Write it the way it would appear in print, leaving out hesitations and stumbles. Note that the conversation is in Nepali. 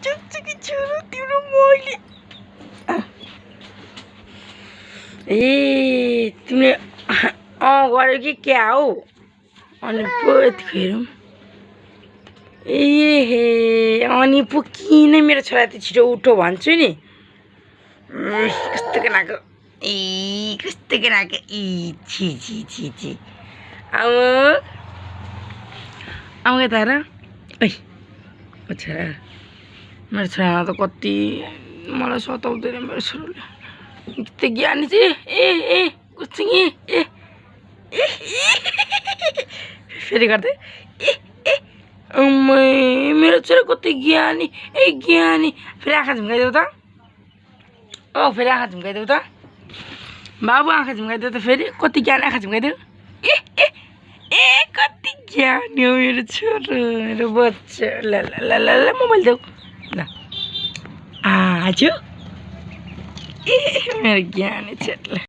चुकचुकी छोरो तिम्रो मैले ए तिमीले गर्यो कि क्या हो अनि पो यतिखेर ए हे अनि पो किन मेरो छोरा त छिटो उठो भन्छु नि कस्तो केनाको ए कस्तो केनाको इ छि छि छि छि आऊ यता हेर ऐ छोरा मेरो छोरा त कति मलाई सताउँदैन मेरो छोराले कति ज्ञानी चाहिँ ए ए कुछ ए ए फेरि गर्दै ए ए मेरो छोरा कति ज्ञानी ए ज्ञानी फेरि आँखा झुम्काइदेऊ त फेरि आँखा झुम्काइदेऊ त बाबु आँखा झुम्काइदेऊ त फेरि कति ज्ञानी आँखा झुम्काइदेऊ ए ए ए कति ज्ञानी हो मेरो छोरो मेरो बच्चा ल ल ल ल ल मोबाइल देऊ ल आज ए मेरो ज्ञानी छोरा